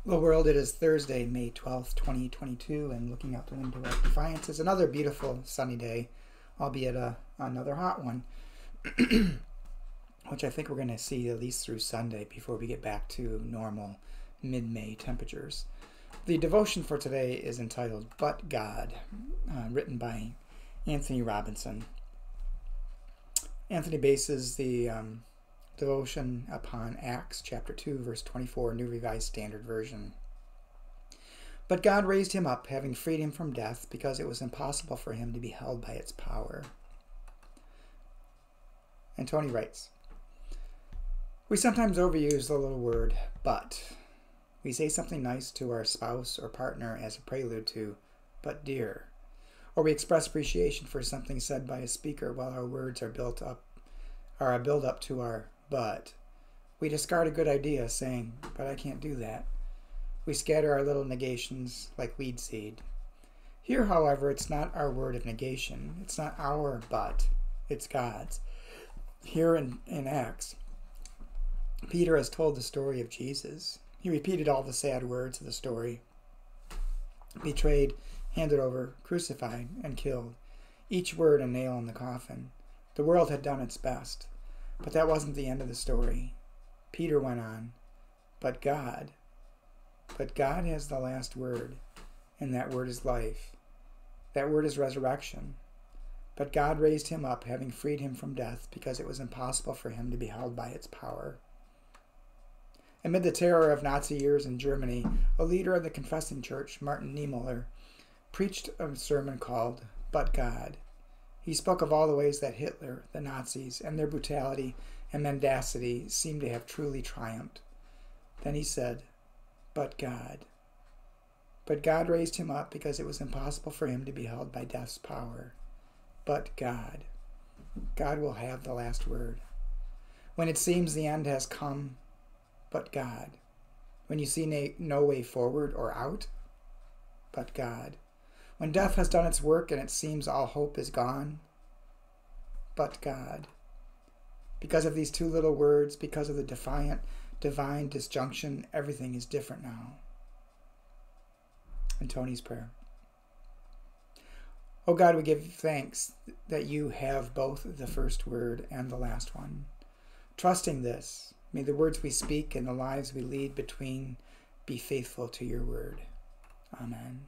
Hello world, it is Thursday, May 12th, 2022, and looking out the window at Defiance is another beautiful sunny day, albeit another hot one, which I think we're going to see at least through Sunday before we get back to normal mid-May temperatures. The devotion for today is entitled But God, written by Anthony Robinson. Anthony bases the devotion upon Acts chapter 2, verse 24, New Revised Standard Version. But God raised him up, having freed him from death, because it was impossible for him to be held by its power. And Tony writes, we sometimes overuse the little word, but. We say something nice to our spouse or partner as a prelude to, but dear. Or we express appreciation for something said by a speaker while our words are a build-up to our but. We discard a good idea saying, but I can't do that. We scatter our little negations like weed seed. Here, however, it's not our word of negation. It's not our but. It's God's. Here in Acts, Peter has told the story of Jesus. He repeated all the sad words of the story. Betrayed, handed over, crucified, and killed. Each word a nail in the coffin. The world had done its best. But that wasn't the end of the story. Peter went on, but God has the last word, and that word is life. That word is resurrection. But God raised him up, having freed him from death, because it was impossible for him to be held by its power. Amid the terror of Nazi years in Germany, a leader of the Confessing Church, Martin Niemöller, preached a sermon called, But God. He spoke of all the ways that Hitler, the Nazis, and their brutality and mendacity seemed to have truly triumphed. Then he said, but God. But God raised him up because it was impossible for him to be held by death's power. But God. God will have the last word. When it seems the end has come, but God. When you see no way forward or out, but God. When death has done its work and it seems all hope is gone, but God. Because of these two little words, because of the defiant, divine disjunction, everything is different now. And Tony's prayer. Oh God, we give thanks that you have both the first word and the last one. Trusting this, may the words we speak and the lives we lead between be faithful to your word. Amen.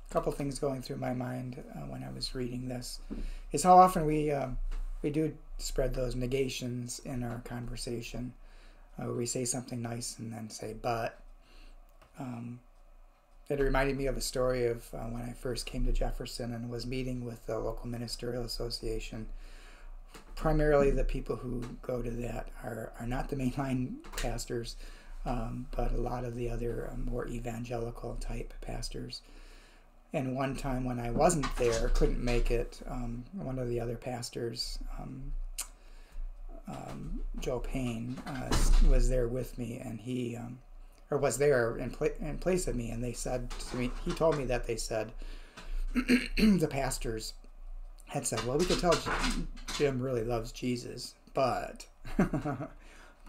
A couple things going through my mind when I was reading this is how often we do spread those negations in our conversation. We say something nice and then say but. It reminded me of a story of when I first came to Jefferson and was meeting with the local ministerial association. Primarily the people who go to that are not the mainline pastors, but a lot of the other more evangelical type pastors. And one time when I wasn't there, couldn't make it, one of the other pastors, Joe Payne, was there with me, and he, or was there in place of me, and they said to me, he told me that they said, the pastors had said, well, we could tell Jim really loves Jesus, but,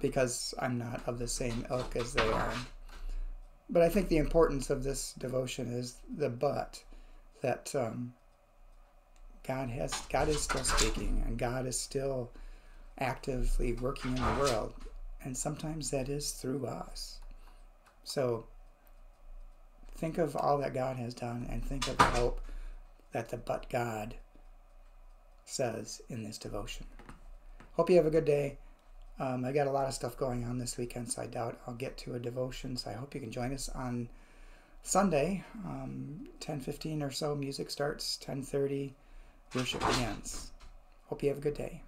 because I'm not of the same ilk as they are. But I think the importance of this devotion is the but, that God is still speaking, and God is still actively working in the world, and sometimes that is through us. So think of all that God has done, and think of the hope that the but God says in this devotion. Hope you have a good day. I got a lot of stuff going on this weekend, so I doubt I'll get to a devotion. So I hope you can join us on Sunday, 10:15 or so. Music starts, 10:30. Worship begins. Hope you have a good day.